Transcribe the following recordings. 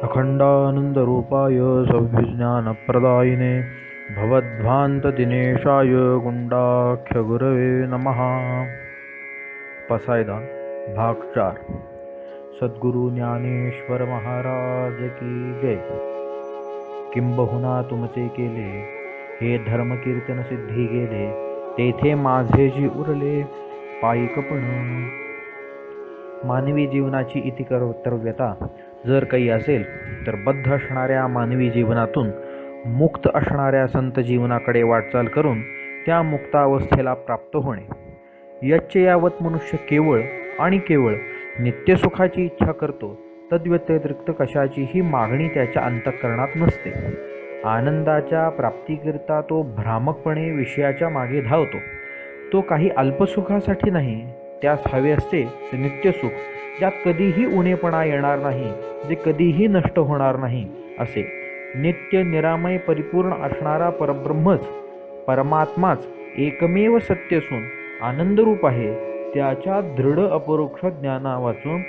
अखंडानंदरूपाय सव्यज्ञानप्रदायिने भवद्ध्वान्तदिनेशाय गुंडाख्यगुरवे नमः। पसायदान भाग 4। सद्गुरु ज्ञानेश्वर महाराज की जय। किंबहुना तुमचे केले हे धर्मकीर्तन सिद्धी गेले, तेथे माझे जी उरले पायिकपण। मानवी जीवनाची इति कर्तव्यता जर काही असेल तर बद्ध असणाऱ्या मानवी जीवनातून मुक्त असणाऱ्या संत जीवनाकडे वाटचाल करून त्या मुक्तावस्थेला प्राप्त होणे। यच्चयावत मनुष्य केवळ आणि केवळ नित्यसुखाची इच्छा करतो, तद्व्यतिरिक्त कशाचीही मागणी त्याच्या अंतःकरणात नसते। आनंदाच्या प्राप्तीकरिता तो भ्रामकपणे विषयाच्या मागे धावतो। तो काही अल्पसुखासाठी नाही, त्यास हवे असते ते नित्यसुख, ज्यात कधीही उणेपणा येणार नाही, जे कधीही नष्ट होणार नाही असे नित्य निरामय परिपूर्ण असणारा परब्रह्मच परमात्माच एकमेव सत्य असून आनंदरूप आहे। त्याच्या दृढ अपरोक्ष ज्ञाना वाचून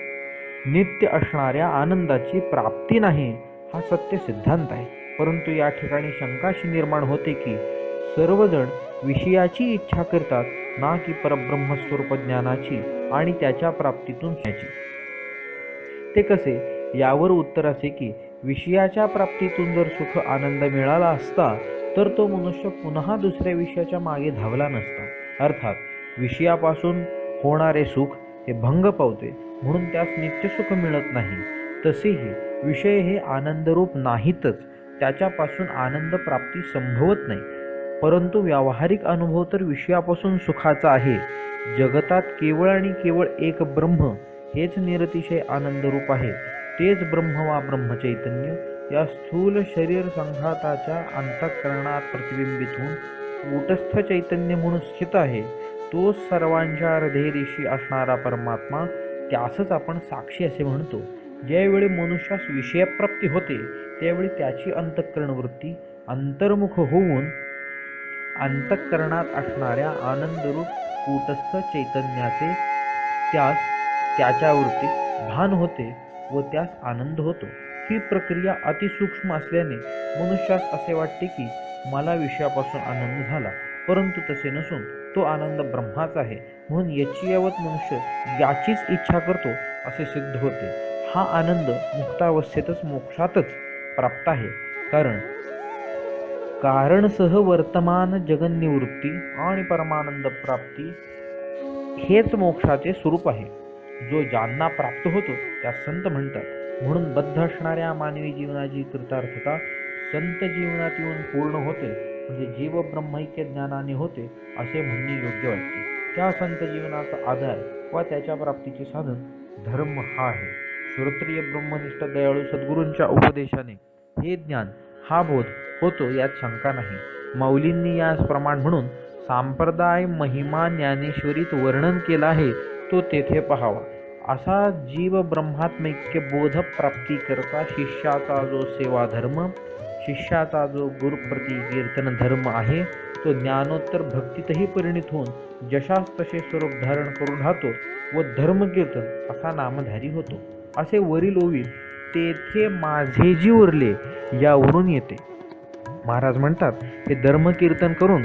नित्य असणाऱ्या आनंदाची प्राप्ती नाही हा सत्य सिद्धांत आहे। परंतु या ठिकाणी शंकाशी निर्माण होते की सर्वजण विषयाची इच्छा करतात ना की परब्रह्मस्वरूप ज्ञानाची आणि त्याच्या प्राप्तीतून याची। ते कसे? यावर उत्तर असे की विषयाच्या प्राप्तीतून जर सुख आनंद मिळाला असता तर तो मनुष्य पुन्हा दुसऱ्या विषयाच्या मागे धावला नसता। अर्थात विषयापासून होणारे सुख हे भंग पावते म्हणून त्यास नित्यसुख मिळत नाही। तसेही विषय हे आनंदरूप नाहीतच, त्याच्यापासून आनंद प्राप्ती संभवत नाही। परंतु व्यावहारिक अनुभव तर विषयापासून सुखाचा आहे। जगतात केवळ आणि केवळ एक ब्रह्म हेच निरतिशय आनंदरूप आहे। तेच ब्रह्म वा ब्रह्मचैतन्य या स्थूल शरीर संघाताच्या अंतःकरणात प्रतिबिंबित होऊन कूटस्थ चैतन्य म्हणून स्थित आहे। तोच सर्वांच्या हृदयदेशी असणारा परमात्मा, त्यासच आपण साक्षी असे म्हणतो। ज्यावेळी मनुष्यास विषयप्राप्ती होते त्यावेळी त्याची अंतःकरण वृत्ती अंतर्मुख होऊन अंतःकरणात असणाऱ्या आनंदरूप कूटस्थ चैतन्याचे त्याच्या वृत्तीत भान होते व त्यास आनंद होतो। ही प्रक्रिया अतिसूक्ष्म असल्याने मनुष्यास असे वाटते की मला विषयापासून आनंद झाला, परंतु तसे नसून तो आनंद ब्रह्माचा आहे म्हणून यच्चयावत मनुष्य याचीच इच्छा करतो असे सिद्ध होते। हा आनंद मुक्तावस्थेतच मोक्षातच प्राप्त आहे, कारण सह वर्तमान जगन्निवृत्ती आणि परमानंद प्राप्ती हेच मोक्षाचे स्वरूप आहे। जो ज्यांना प्राप्त होतो त्या संत म्हणतात। म्हणून बद्ध असणाऱ्या मानवी जीवनाची कृतार्थता संत जीवनात येऊन पूर्ण होते, म्हणजे जीव ब्रह्मैक्य ज्ञानाने होते असे म्हणणे योग्य वाटते। त्या संत जीवनाचा आधार व त्याच्या प्राप्तीचे साधन धर्म हा आहे। श्रोत्रिय ब्रह्मनिष्ठ दयाळू सद्गुरूंच्या उपदेशाने हे ज्ञान हा बोध होतो यात शंका नाही। मौलींनी यास प्रमाण म्हणून सांप्रदाय महिमा ज्ञानेश्वरीत वर्णन केला आहे तो तेथे पहावा। असा जीव ब्रह्मात्मैक्य बोध प्राप्ती करता शिष्याचा जो सेवा धर्म, शिष्याचा जो गुरुप्रती कीर्तन धर्म आहे तो ज्ञानोत्तर भक्तीतही परिणित होऊन जशास तसे स्वरूप धारण करून राहतो व धर्मकीर्तन असा नामधारी होतो। असे वरील ओवीत तेथे माझे जी उरले यावरून येते। महाराज म्हणतात, हे धर्मकीर्तन करून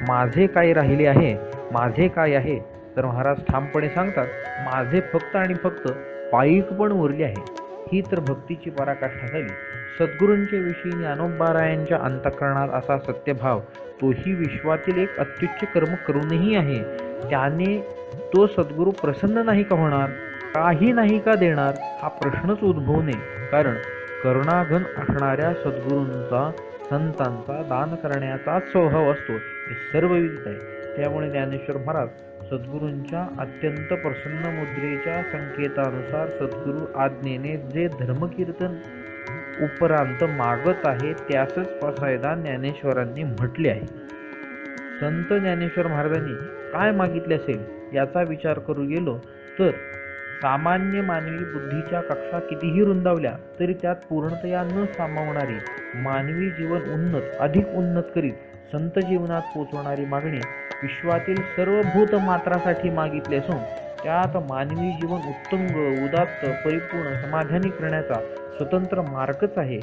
माझे काय राहिले आहे, माझे काय आहे? तर महाराज ठामपणे सांगतात, माझे फक्त आणि फक्त पायिकपण उरले आहे। ही तर भक्तीची पराकाष्ठा झाली। सद्गुरूंच्या विषयी ज्ञानोबारायांच्या अंतःकरणात असा सत्यभाव तोही विश्वातील एक अत्युच्च कर्म करूनही आहे, त्याने तो सद्गुरू प्रसन्न नाही का होणार, काही नाही का देणार हा प्रश्नच उद्भवू नये। कारण करुणाघन असणाऱ्या सद्गुरूंचा संतांचा दान करण्याचाच स्वभाव असतो हे सर्व विदित आहे। त्यामुळे ज्ञानेश्वर महाराज सद्गुरूंच्या अत्यंत प्रसन्न मुद्रेच्या संकेतानुसार सद्गुरू आज्ञेने जे धर्मकीर्तन उपरांत मागत आहे त्यासच पसायदान ज्ञानेश्वरांनी म्हटले आहे। संत ज्ञानेश्वर महाराजांनी काय मागितले असेल याचा विचार करू गेलो तर सामान्य मानवी बुद्धीच्या कक्षा कितीही रुंदावल्या तरी त्यात पूर्णतया न सामावणारी मानवी जीवन अधिक उन्नत करीत संत जीवनात पोचवणारी मागणी विश्वातील सर्व भूत मात्रासाठी मागितली असून त्यात मानवी जीवन उत्तुंग, उदात्त, परिपूर्ण, समाधानी करण्याचा स्वतंत्र मार्गच आहे.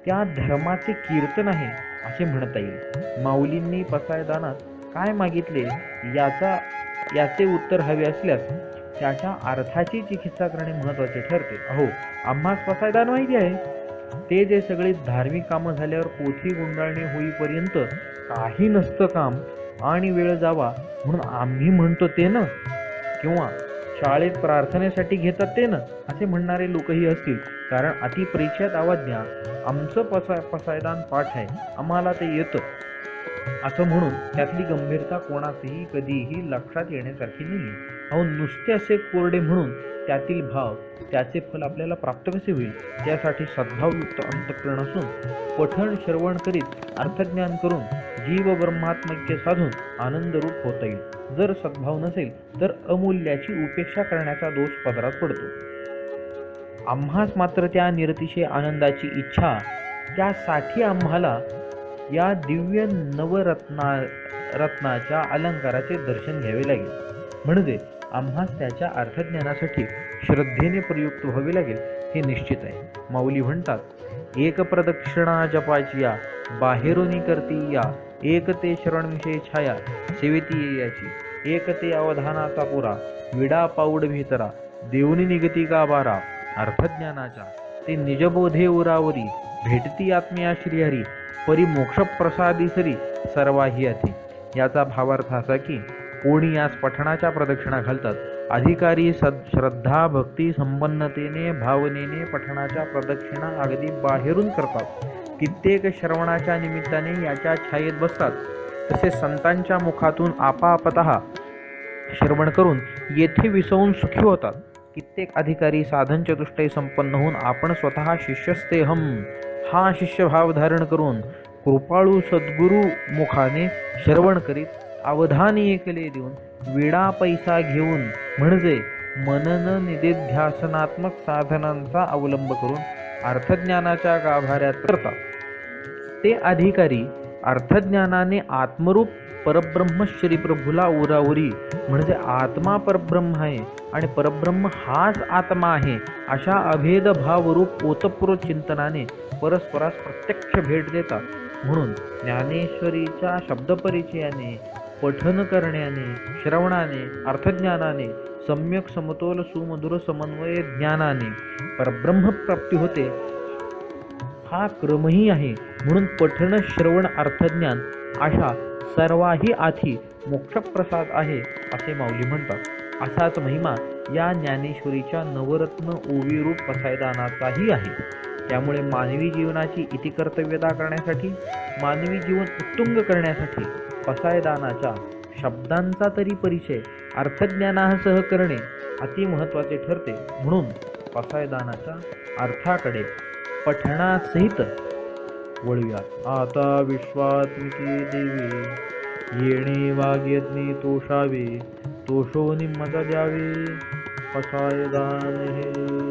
त्या धर्माचे कीर्तन आहे असे म्हणता येईल. माऊलींनी पसायदानात काय मागितले याचे उत्तर हवे असल्यास त्याच्या अर्थाची चिकित्सा करणे महत्त्वाचे ठरते. अहो, आम्हास पसायदान माहिती आहे. ते जे सगळे धार्मिक कामं झाल्यावर पोथी गुंडाळणे होईपर्यंत काही नसतं काम आणि वेळ जावा म्हणून आम्ही म्हणतो ते ना, किंवा शाळेत प्रार्थनेसाठी घेतात ते ना, असे म्हणणारे लोकही असतील. कारण अतिपरिचयात अवज्ञा, आमचं पसायदान पाठ आहे, आम्हाला ते येतं असं म्हणून त्यातली गंभीरता कोणासही कधीही लक्षात येण्यासारखी नाही. अहो, नुसते असे कोरडे म्हणून त्यातील भाव, त्याचे फल आपल्याला प्राप्त कसे होईल? त्यासाठी सद्भावयुक्त अंतःकरण असून पठण श्रवण करीत अर्थज्ञान करून जीव ब्रह्मात्मैक्य साधून आनंदरूप होता येईल. जर सद्भाव नसेल तर अमूल्याची उपेक्षा करण्याचा दोष पदरात पडतो. आम्हास मात्र त्या निरतिशय आनंदाची इच्छा, त्यासाठी आम्हाला या दिव्य रत्नाच्या अलंकाराचे दर्शन घ्यावे लागेल. म्हणजे आम्हास त्याच्या अर्थज्ञानासाठी श्रद्धेने प्रयुक्त व्हावे लागेल हे निश्चित आहे. माऊली म्हणतात, एक प्रदक्षिणा जपाची या, बाहेरून करती या, एक ते शरणविषय छाया सेवेती याची, एक ते अवधानाचा पुरा, विडा पाऊड भीतरा, देऊनी निगती गाभारा, अर्थज्ञानाच्या ते निजबोधे उरावरी, भेटती आत्म्या श्रीहरी, परी मोक्ष प्रसादी सरी सर्वाही अति. याचा भावार्थ असा की कोणी यास पठणाच्या प्रदक्षिणा घालतात. अधिकारी श्रद्धा भक्ती संपन्नतेने भावनेने पठणाच्या प्रदक्षिणा अगदी बाहेरून करतात. कित्येक श्रवणाच्या निमित्ताने याच्या छायेत बसतात. तसेच संतांच्या मुखातून आपापतः श्रवण करून येथे विसवून सुखी होतात. कित्येक अधिकारी साधन चतुष्टय संपन्न होऊन आपण स्वतः शिष्यस्तेहम हा शिष्यभाव धारण करून कृपाळू सद्गुरु मुखाने श्रवण करीत अवधान एकले देऊन विडा पैसा घेऊन म्हणजे मनन निदिध्यासनात्मक साधनांचा अवलंब करून अर्थज्ञानाच्या गाभाऱ्यात करतात. ते अधिकारी अर्थज्ञानाने आत्मरूप परब्रह्म श्री प्रभूला उराउरी म्हणजे आत्मा परब्रह्म आहे आणि परब्रह्म हाच आत्मा आहे अशा अभेद भावरूप ओतप्रोत चिंतनाने परस्परास प्रत्यक्ष भेट देतात. म्हणून ज्ञानेश्वरीच्या शब्दपरिचयाने, पठन करण्याने, श्रवणाने, अर्थज्ञानाने, सम्यक समतोल सुमधुर समन्वय ज्ञानाने परब्रह्मप्राप्ती होते हा क्रमही आहे. म्हणून पठण श्रवण अर्थज्ञान अशा सर्वाही आधी मोक्षप्रसाद आहे असे माऊली म्हणतात. असाच महिमा या ज्ञानेश्वरीच्या नवरत्न ओवीरूप पसायदानाचाही आहे. त्यामुळे मानवी जीवनाची इतिकर्तव्यता करण्यासाठी, मानवी जीवन उत्तुंग करण्यासाठी पसायदानाच्या शब्दांचा तरी परिचय अर्थज्ञानासह करणे अति महत्त्वाचे ठरते. म्हणून पसायदानाच्या अर्थाकडे पठणासहित वळूयात. आता विश्वात्मिके देवी येणे वाग्यज्ञे तोषावे, तोषो निम्मता द्यावे पसायदान हे.